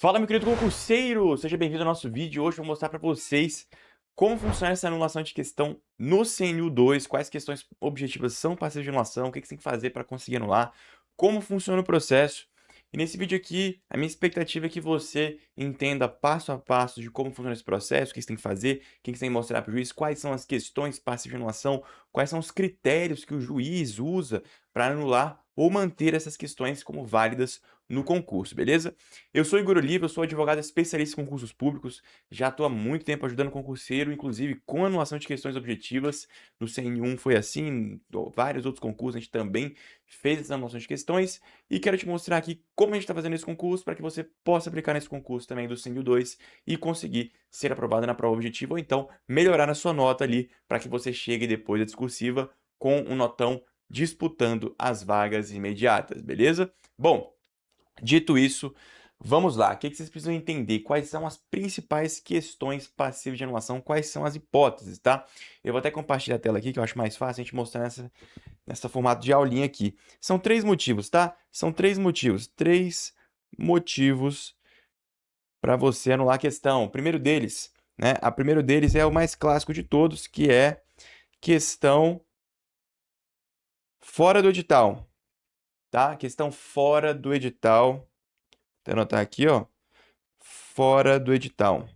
Fala, meu querido concurseiro! Seja bem-vindo ao nosso vídeo. Hoje eu vou mostrar para vocês como funciona essa anulação de questão no CNU2, quais questões objetivas são passíveis de anulação, o que você tem que fazer para conseguir anular, como funciona o processo. E nesse vídeo aqui, a minha expectativa é que você entenda passo a passo de como funciona esse processo, o que você tem que fazer, o que você tem que mostrar para o juiz, quais são as questões passíveis de anulação, quais são os critérios que o juiz usa para anular ou manter essas questões como válidas no concurso, beleza? Eu sou Igor Oliva, eu sou advogado especialista em concursos públicos, já estou há muito tempo ajudando concurseiro, inclusive com anulação de questões objetivas. No CN1 foi assim, em vários outros concursos a gente também fez essa anulação de questões e quero te mostrar aqui como a gente está fazendo esse concurso para que você possa aplicar nesse concurso também do CNU2 e conseguir ser aprovado na prova objetiva ou então melhorar na sua nota ali para que você chegue depois da discursiva com um notão disputando as vagas imediatas, beleza? Bom, dito isso, vamos lá. O que vocês precisam entender? Quais são as principais questões passivas de anulação? Quais são as hipóteses, tá? Eu vou até compartilhar a tela aqui, que eu acho mais fácil a gente mostrar nessa formato de aulinha aqui. São três motivos, tá? São três motivos. Três motivos para você anular a questão. O primeiro deles, né? O primeiro deles é o mais clássico de todos, que é questão fora do edital, tá? Questão fora do edital. Vou anotar aqui, ó. Fora do edital.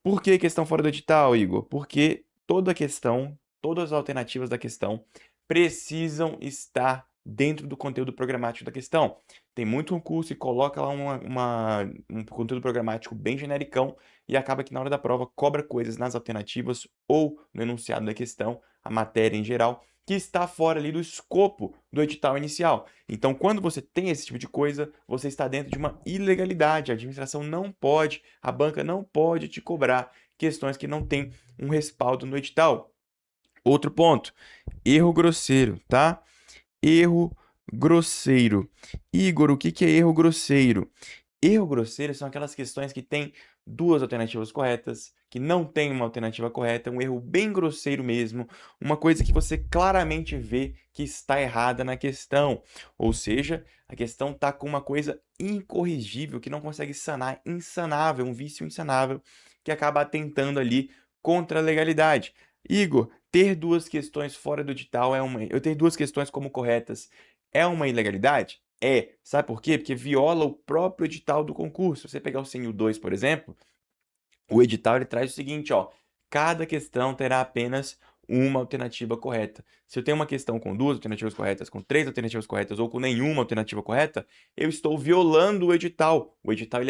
Por que questão fora do edital, Igor? Porque toda questão, todas as alternativas da questão precisam estar dentro do conteúdo programático da questão. Tem muito concurso e coloca lá um conteúdo programático bem genericão e acaba que na hora da prova cobra coisas nas alternativas ou no enunciado da questão, a matéria em geral, que está fora ali do escopo do edital inicial. Então, quando você tem esse tipo de coisa, você está dentro de uma ilegalidade. A administração não pode, a banca não pode te cobrar questões que não têm um respaldo no edital. Outro ponto, erro grosseiro, tá? Erro grosseiro. Igor, o que é erro grosseiro? Erro grosseiro são aquelas questões que têm duas alternativas corretas, que não tem uma alternativa correta, um erro bem grosseiro mesmo, uma coisa que você claramente vê que está errada na questão. Ou seja, a questão está com uma coisa incorrigível, que não consegue sanar, insanável, um vício insanável, que acaba atentando ali contra a legalidade. Igor, ter duas questões fora do edital eu ter duas questões como corretas é uma ilegalidade? É. Sabe por quê? Porque viola o próprio edital do concurso. Se você pegar o CNU2, por exemplo, o edital ele traz o seguinte, ó: cada questão terá apenas uma alternativa correta. Se eu tenho uma questão com duas alternativas corretas, com três alternativas corretas ou com nenhuma alternativa correta, eu estou violando o edital. O edital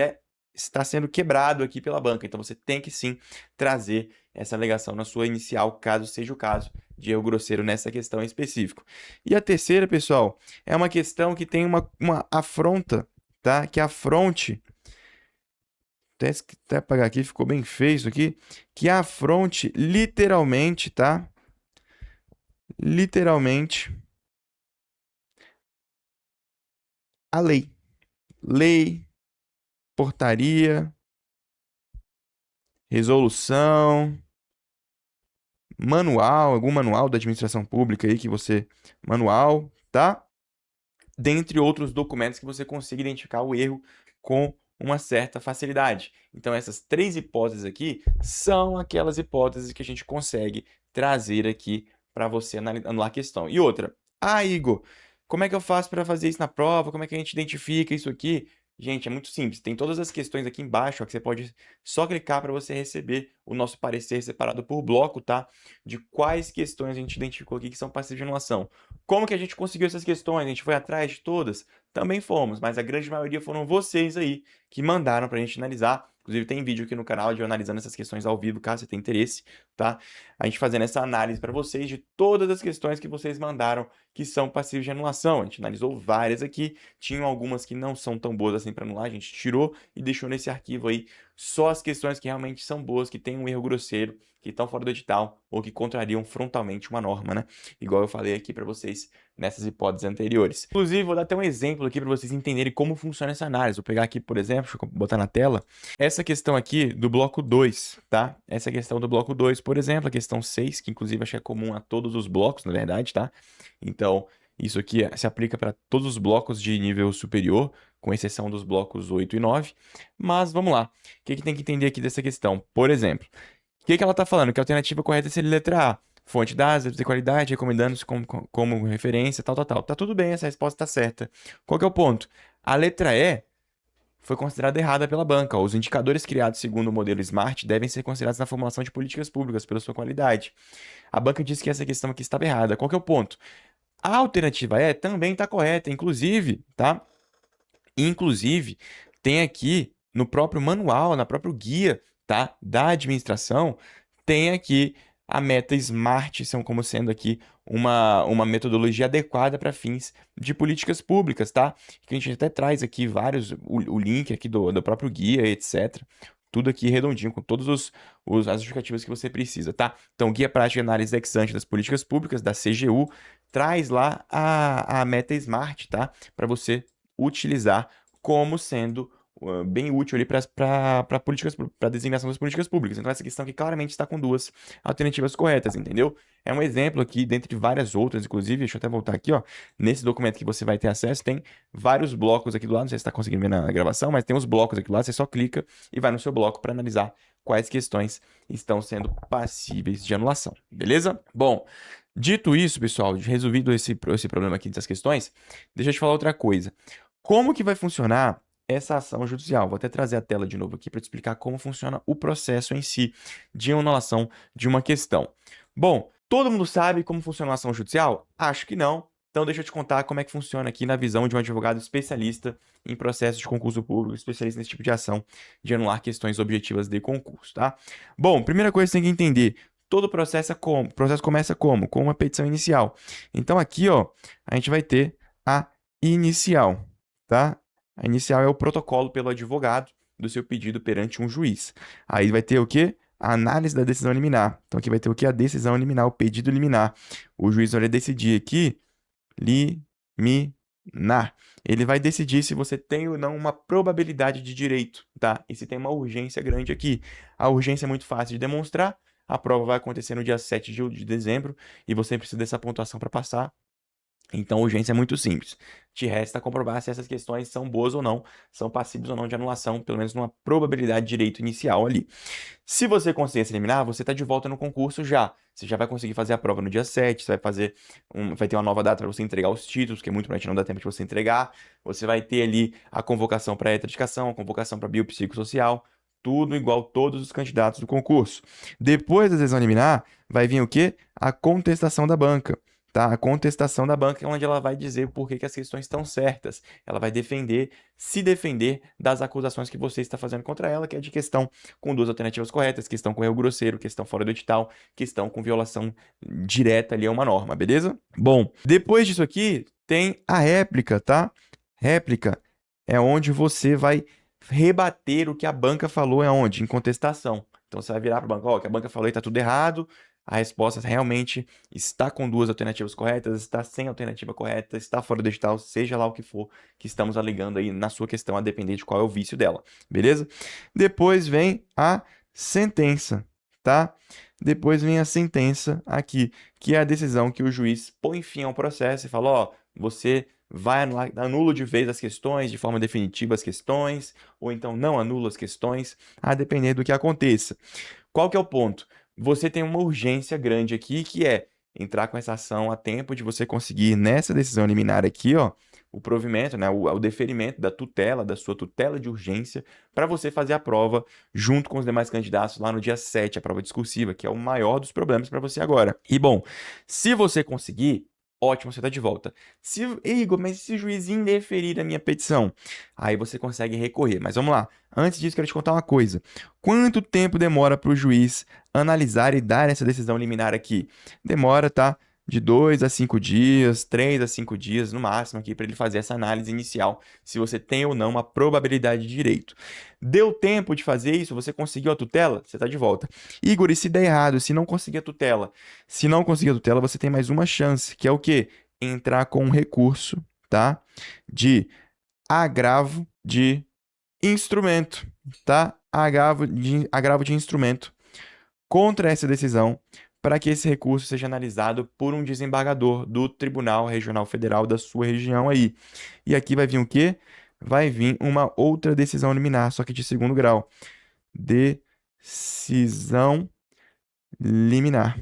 está sendo quebrado aqui pela banca. Então você tem que sim trazer essa alegação na sua inicial, caso seja o caso de erro grosseiro nessa questão em específico. E a terceira, pessoal, é uma questão que tem uma afronta, tá? Que afronte. Até apagar aqui, ficou bem feio isso aqui. Que afronte literalmente, tá? Literalmente a lei. Lei, portaria, resolução, manual, algum manual da administração pública aí que você. Manual, tá? Dentre outros documentos que você consiga identificar o erro com uma certa facilidade. Então, essas três hipóteses aqui são aquelas hipóteses que a gente consegue trazer aqui para você anular a questão. E outra, Igor, como é que eu faço para fazer isso na prova? Como é que a gente identifica isso aqui? Gente, é muito simples. Tem todas as questões aqui embaixo, ó, que você pode só clicar para você receber o nosso parecer separado por bloco, tá? De quais questões a gente identificou aqui que são passíveis de anulação. Como que a gente conseguiu essas questões? A gente foi atrás de todas? Também fomos, mas a grande maioria foram vocês aí que mandaram para a gente analisar. Inclusive tem vídeo aqui no canal de eu analisando essas questões ao vivo, caso você tenha interesse, tá? A gente fazendo essa análise para vocês de todas as questões que vocês mandaram que são passíveis de anulação. A gente analisou várias aqui, tinham algumas que não são tão boas assim para anular, a gente tirou e deixou nesse arquivo aí só as questões que realmente são boas, que têm um erro grosseiro, que estão fora do edital ou que contrariam frontalmente uma norma, né? Igual eu falei aqui para vocês nessas hipóteses anteriores. Inclusive, vou dar até um exemplo aqui para vocês entenderem como funciona essa análise. Vou pegar aqui, por exemplo, deixa eu botar na tela, essa questão aqui do bloco 2, tá? Essa questão do bloco 2, por exemplo, a questão 6, que inclusive acho que é comum a todos os blocos, na verdade, tá? Então, isso aqui se aplica para todos os blocos de nível superior, com exceção dos blocos 8 e 9. Mas vamos lá. O que tem que entender aqui dessa questão? Por exemplo, o que ela está falando? Que a alternativa correta seria a letra A. Fonte dados, de qualidade, recomendando-se como referência, tal, tal, tal. Tá tudo bem, essa resposta está certa. Qual que é o ponto? A letra E foi considerada errada pela banca. Os indicadores criados segundo o modelo SMART devem ser considerados na formulação de políticas públicas pela sua qualidade. A banca disse que essa questão aqui estava errada. Qual que é o ponto? A alternativa E também está correta, inclusive, tá? Inclusive, tem aqui no próprio manual, na próprio guia, tá, da administração, tem aqui a meta SMART, são como sendo aqui uma metodologia adequada para fins de políticas públicas, tá? Que a gente até traz aqui vários, o link aqui do próprio guia, etc. Tudo aqui redondinho, com todas as justificativas que você precisa, tá? Então, Guia Prático de Análise ex ante das Políticas Públicas, da CGU, traz lá a meta SMART, tá? Para você utilizar como sendo bem útil ali para políticas, para designação das políticas públicas. Então, essa questão aqui claramente está com duas alternativas corretas, entendeu? É um exemplo aqui, dentre várias outras, inclusive, deixa eu até voltar aqui, ó. Nesse documento que você vai ter acesso, tem vários blocos aqui do lado, não sei se você está conseguindo ver na gravação, mas tem os blocos aqui do lado, você só clica e vai no seu bloco para analisar quais questões estão sendo passíveis de anulação, beleza? Bom, dito isso, pessoal, resolvido esse problema aqui das questões, deixa eu te falar outra coisa. Como que vai funcionar essa ação judicial? Vou até trazer a tela de novo aqui para te explicar como funciona o processo em si de anulação de uma questão. Bom, todo mundo sabe como funciona a ação judicial? Acho que não. Então deixa eu te contar como é que funciona aqui na visão de um advogado especialista em processos de concurso público, especialista nesse tipo de ação de anular questões objetivas de concurso, tá? Bom, primeira coisa que você tem que entender, todo o processo começa como? Com uma petição inicial. Então aqui, ó, a gente vai ter a inicial, tá? A inicial é o protocolo pelo advogado do seu pedido perante um juiz. Aí vai ter o quê? A análise da decisão liminar. Então aqui vai ter o quê? A decisão liminar, o pedido liminar. O juiz vai decidir aqui, liminar. Ele vai decidir se você tem ou não uma probabilidade de direito, tá? E se tem uma urgência grande aqui. A urgência é muito fácil de demonstrar. A prova vai acontecer no dia 7 de dezembro e você precisa dessa pontuação para passar. Então, a urgência é muito simples. Te resta comprovar se essas questões são boas ou não, são passíveis ou não de anulação, pelo menos numa probabilidade de direito inicial ali. Se você conseguir se eliminar, você está de volta no concurso já. Você já vai conseguir fazer a prova no dia 7, você vai vai ter uma nova data para você entregar os títulos, que muito provavelmente não dá tempo de você entregar. Você vai ter ali a convocação para heterodicação, a convocação para biopsicossocial, tudo igual todos os candidatos do concurso. Depois da decisão liminar, vai vir o quê? A contestação da banca. Tá? A contestação da banca é onde ela vai dizer por que as questões estão certas. Ela vai se defender das acusações que você está fazendo contra ela, que é de questão com duas alternativas corretas, questão com erro grosseiro, questão fora do edital, questão com violação direta ali a uma norma, beleza? Bom, depois disso aqui, tem a réplica, tá? Réplica é onde você vai rebater o que a banca falou, é onde? Em contestação. Então você vai virar para a banca, ó, o que a banca falou está tudo errado, a resposta realmente está com duas alternativas corretas, está sem alternativa correta, está fora do edital, seja lá o que for que estamos alegando aí na sua questão, a depender de qual é o vício dela, beleza? Depois vem a sentença, tá? Depois vem a sentença aqui, que é a decisão que o juiz põe fim ao processo e fala, ó, você vai anular, anula de vez as questões, de forma definitiva as questões, ou então não anula as questões, a depender do que aconteça. Qual que é o ponto? Você tem uma urgência grande aqui, que é entrar com essa ação a tempo de você conseguir, nessa decisão liminar aqui, ó, o provimento, né, o deferimento da tutela, da sua tutela de urgência, para você fazer a prova junto com os demais candidatos lá no dia 7, a prova discursiva, que é o maior dos problemas para você agora. E bom, se você conseguir, ótimo, você está de volta. Igor, mas se o juiz indeferir a minha petição, aí você consegue recorrer. Mas vamos lá. Antes disso, quero te contar uma coisa. Quanto tempo demora para o juiz analisar e dar essa decisão liminar aqui? Demora, tá? De 2 a 5 dias, 3 a 5 dias no máximo aqui para ele fazer essa análise inicial, se você tem ou não uma probabilidade de direito. Deu tempo de fazer isso? Você conseguiu a tutela? Você está de volta. Igor, e se der errado, se não conseguir a tutela? Se não conseguir a tutela, você tem mais uma chance, que é o quê? Entrar com um recurso, tá? De agravo de instrumento, tá? Agravo de instrumento contra essa decisão, para que esse recurso seja analisado por um desembargador do Tribunal Regional Federal da sua região aí. E aqui vai vir o quê? vai vir uma outra decisão liminar, só que de segundo grau. Decisão liminar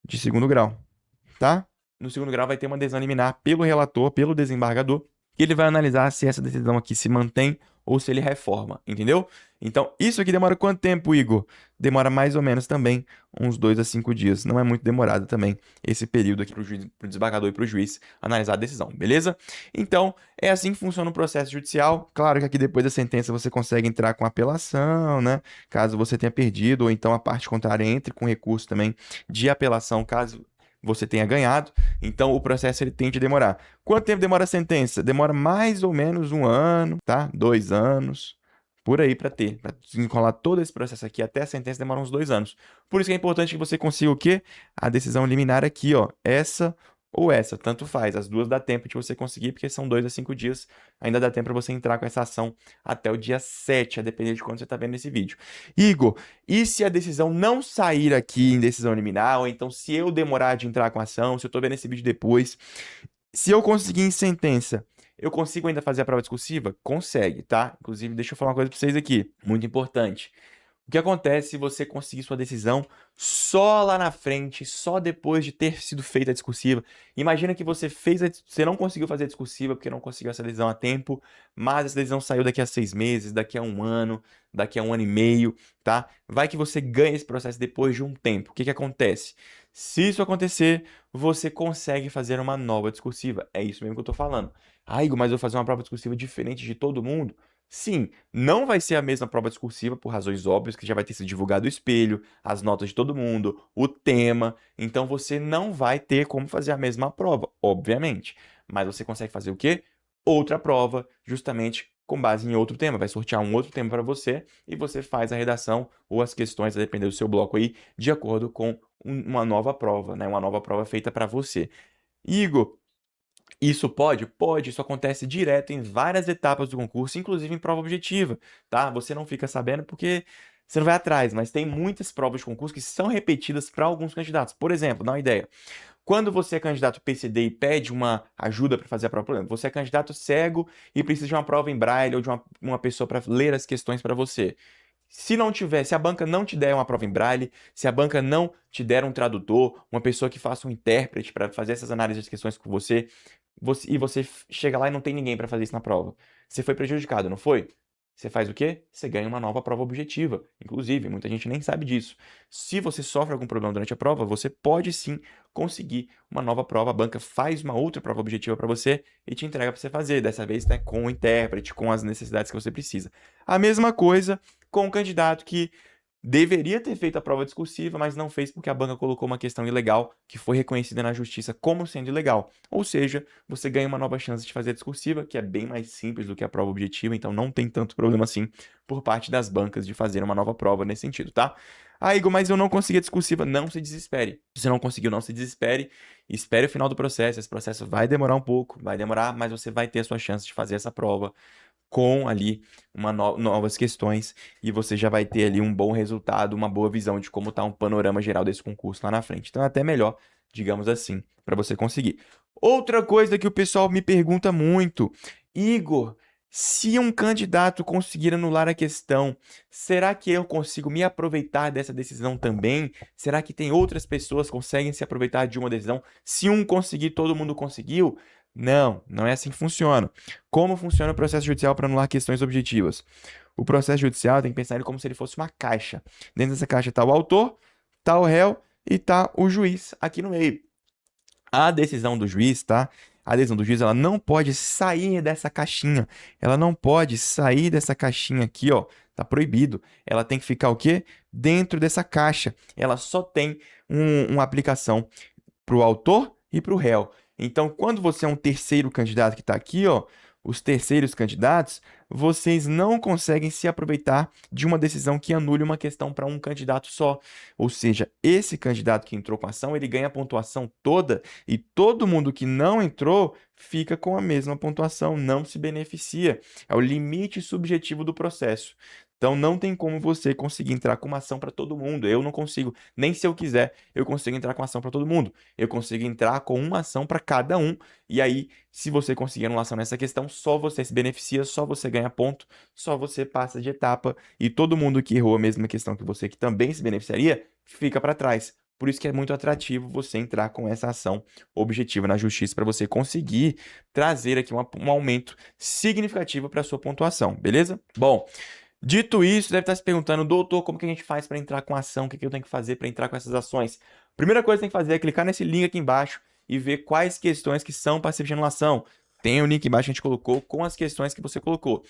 de segundo grau, tá? No segundo grau vai ter uma decisão liminar pelo relator, pelo desembargador, que ele vai analisar se essa decisão aqui se mantém ou se ele reforma, entendeu? Então, isso aqui demora quanto tempo, Igor? Demora mais ou menos também uns 2 a 5 dias. Não é muito demorado também esse período aqui para o juiz, pro desembargador e para o juiz analisar a decisão, beleza? Então, é assim que funciona o processo judicial. Claro que aqui depois da sentença você consegue entrar com apelação, né? Caso você tenha perdido, ou então a parte contrária entre com recurso também de apelação, caso você tenha ganhado. Então, o processo ele tende a demorar. Quanto tempo demora a sentença? Demora mais ou menos 1 ano, tá? 2 anos, por aí para ter. Para desenrolar todo esse processo aqui até a sentença demora uns 2 anos. Por isso que é importante que você consiga o quê? A decisão liminar aqui, ó. Essa ou essa, tanto faz. As duas dá tempo de você conseguir, porque são 2 a 5 dias. Ainda dá tempo para você entrar com essa ação até o dia 7, a depender de quando você está vendo esse vídeo. Igor, e se a decisão não sair aqui em decisão liminar, ou então se eu demorar de entrar com a ação, se eu estou vendo esse vídeo depois, se eu conseguir em sentença, eu consigo ainda fazer a prova discursiva? Consegue, tá? Inclusive, deixa eu falar uma coisa para vocês aqui, muito importante. O que acontece se você conseguir sua decisão só lá na frente, só depois de ter sido feita a discursiva? Imagina que você não conseguiu fazer a discursiva porque não conseguiu essa decisão a tempo, mas essa decisão saiu daqui a 6 meses, daqui a 1 ano, daqui a 1 ano e meio, tá? Vai que você ganha esse processo depois de um tempo. O que que acontece? Se isso acontecer, você consegue fazer uma nova discursiva. É isso mesmo que eu tô falando. Ah, Igor, mas eu vou fazer uma prova discursiva diferente de todo mundo? Sim, não vai ser a mesma prova discursiva por razões óbvias, que já vai ter sido divulgado o espelho, as notas de todo mundo, o tema. Então você não vai ter como fazer a mesma prova, obviamente. Mas você consegue fazer o quê? Outra prova, justamente com base em outro tema. Vai sortear um outro tema para você e você faz a redação ou as questões, a depender do seu bloco aí, de acordo com uma nova prova, né? Uma nova prova feita para você. Igor, isso pode? Pode, isso acontece direto em várias etapas do concurso, inclusive em prova objetiva, tá? Você não fica sabendo porque você não vai atrás, mas tem muitas provas de concurso que são repetidas para alguns candidatos. Por exemplo, dá uma ideia. Quando você é candidato PCD e pede uma ajuda para fazer a prova, por exemplo, você é candidato cego e precisa de uma prova em braille ou de uma pessoa para ler as questões para você. Se não tiver, se a banca não te der uma prova em braille, se a banca não te der um tradutor, uma pessoa que faça um intérprete para fazer essas análises de questões com você, e você chega lá e não tem ninguém para fazer isso na prova. Você foi prejudicado, não foi? Você faz o quê? Você ganha uma nova prova objetiva. Inclusive, muita gente nem sabe disso. Se você sofre algum problema durante a prova, você pode sim conseguir uma nova prova. A banca faz uma outra prova objetiva para você e te entrega para você fazer. Dessa vez, né, com o intérprete, com as necessidades que você precisa. A mesma coisa com o candidato que deveria ter feito a prova discursiva, mas não fez porque a banca colocou uma questão ilegal que foi reconhecida na justiça como sendo ilegal. Ou seja, você ganha uma nova chance de fazer a discursiva, que é bem mais simples do que a prova objetiva, então não tem tanto problema assim por parte das bancas de fazer uma nova prova nesse sentido, tá? Ah, Igor, mas eu não consegui a discursiva. Não se desespere. Se você não conseguiu, não se desespere. Espere o final do processo. Esse processo vai demorar um pouco, vai demorar, mas você vai ter a sua chance de fazer essa prova com ali novas questões e você já vai ter ali um bom resultado, uma boa visão de como está um panorama geral desse concurso lá na frente. Então é até melhor, digamos assim, para você conseguir. Outra coisa que o pessoal me pergunta muito, Igor, se um candidato conseguir anular a questão, será que eu consigo me aproveitar dessa decisão também? Será que tem outras pessoas que conseguem se aproveitar de uma decisão? Se um conseguir, todo mundo conseguiu? Não, não é assim que funciona. Como funciona o processo judicial para anular questões objetivas? O processo judicial tem que pensar ele como se ele fosse uma caixa. Dentro dessa caixa está o autor, está o réu e está o juiz aqui no meio. A decisão do juiz, tá? A decisão do juiz, ela não pode sair dessa caixinha. Ela não pode sair dessa caixinha aqui, ó. Tá proibido. Ela tem que ficar o quê? Dentro dessa caixa. Ela só tem uma aplicação para o autor e para o réu. Então, quando você é um terceiro candidato que está aqui, ó, os terceiros candidatos, vocês não conseguem se aproveitar de uma decisão que anule uma questão para um candidato só. Ou seja, esse candidato que entrou com a ação, ele ganha a pontuação toda e todo mundo que não entrou fica com a mesma pontuação, não se beneficia. É o limite subjetivo do processo. Então não tem como você conseguir entrar com uma ação para todo mundo. Eu não consigo, nem se eu quiser, eu consigo entrar com ação para todo mundo. Eu consigo entrar com uma ação para cada um. E aí, se você conseguir anulação nessa questão, só você se beneficia, só você ganha ponto, só você passa de etapa e todo mundo que errou a mesma questão que você, que também se beneficiaria, fica para trás. Por isso que é muito atrativo você entrar com essa ação objetiva na justiça para você conseguir trazer aqui um aumento significativo para sua pontuação, beleza? Bom, dito isso, deve estar se perguntando, doutor, como que a gente faz para entrar com ação? O que eu tenho que fazer para entrar com essas ações? Primeira coisa que tem que fazer é clicar nesse link aqui embaixo e ver quais questões que são passíveis de anulação. Tem o link embaixo que a gente colocou com as questões que você colocou.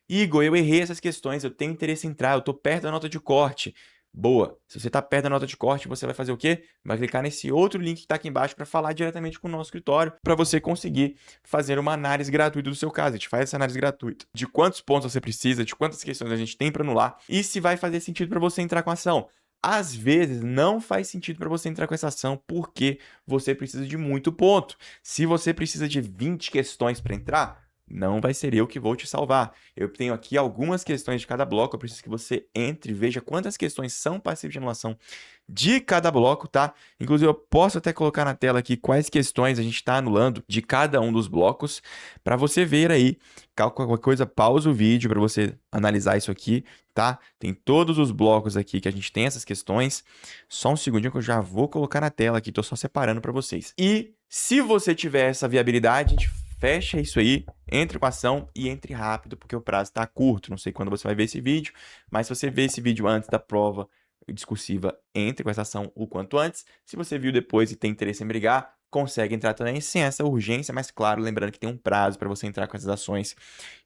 Igor, eu errei essas questões, eu tenho interesse em entrar, eu estou perto da nota de corte. Boa. Se você está perto da nota de corte, você vai fazer o quê? Vai clicar nesse outro link que está aqui embaixo para falar diretamente com o nosso escritório, para você conseguir fazer uma análise gratuita do seu caso. A gente faz essa análise gratuita de quantos pontos você precisa, de quantas questões a gente tem para anular e se vai fazer sentido para você entrar com a ação. Às vezes não faz sentido para você entrar com essa ação porque você precisa de muito ponto. Se você precisa de 20 questões para entrar, não vai ser eu que vou te salvar. Eu tenho aqui algumas questões de cada bloco. Eu preciso que você entre e veja quantas questões são passíveis de anulação de cada bloco, tá? Inclusive, eu posso até colocar na tela aqui quais questões a gente está anulando de cada um dos blocos para você ver aí. Qualquer coisa, pausa o vídeo para você analisar isso aqui, tá? Tem todos os blocos aqui que a gente tem essas questões. Só um segundinho que eu já vou colocar na tela aqui. Tô só separando para vocês. E se você tiver essa viabilidade, a gente fecha isso aí, entre com a ação e entre rápido, porque o prazo está curto. Não sei quando você vai ver esse vídeo, mas se você ver esse vídeo antes da prova discursiva, entre com essa ação o quanto antes. Se você viu depois e tem interesse em brigar, consegue entrar também sem essa urgência, mas claro, lembrando que tem um prazo para você entrar com essas ações.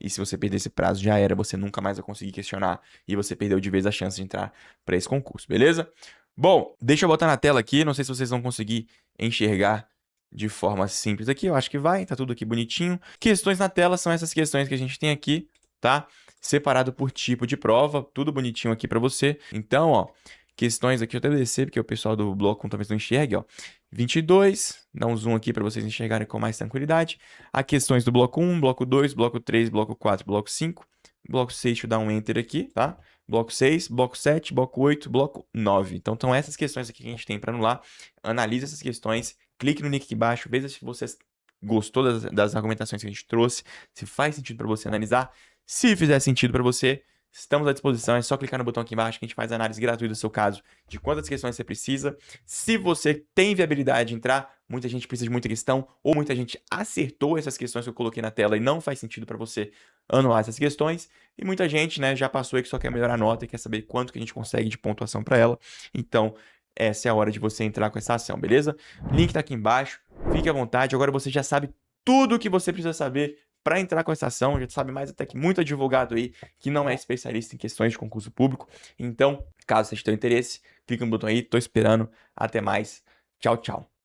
E se você perder esse prazo, já era, você nunca mais vai conseguir questionar e você perdeu de vez a chance de entrar para esse concurso, beleza? Bom, deixa eu botar na tela aqui, não sei se vocês vão conseguir enxergar de forma simples aqui, eu acho que vai, tá tudo aqui bonitinho. Questões na tela são essas questões que a gente tem aqui, tá? Separado por tipo de prova, tudo bonitinho aqui para você. Então, ó, questões aqui, eu até descer, porque o pessoal do bloco talvez não enxergue, ó. 22, dá um zoom aqui para vocês enxergarem com mais tranquilidade. Há questões do bloco 1, bloco 2, bloco 3, bloco 4, bloco 5. Bloco 6, deixa eu dar um enter aqui, tá? Bloco 6, bloco 7, bloco 8, bloco 9. Então, estão essas questões aqui que a gente tem para anular. Analise essas questões, clique no link aqui embaixo, veja se você gostou das argumentações que a gente trouxe, se faz sentido para você analisar. Se fizer sentido para você, estamos à disposição. É só clicar no botão aqui embaixo que a gente faz a análise gratuita do seu caso, de quantas questões você precisa. Se você tem viabilidade de entrar, muita gente precisa de muita questão, ou muita gente acertou essas questões que eu coloquei na tela e não faz sentido para você anular essas questões. E muita gente, né, já passou e que só quer melhorar a nota e quer saber quanto que a gente consegue de pontuação para ela. Então, essa é a hora de você entrar com essa ação, beleza? Link tá aqui embaixo. Fique à vontade. Agora você já sabe tudo o que você precisa saber para entrar com essa ação. Já sabe mais até que muito advogado aí que não é especialista em questões de concurso público. Então, caso você tenha interesse, clica no botão aí. Tô esperando. Até mais. Tchau, tchau.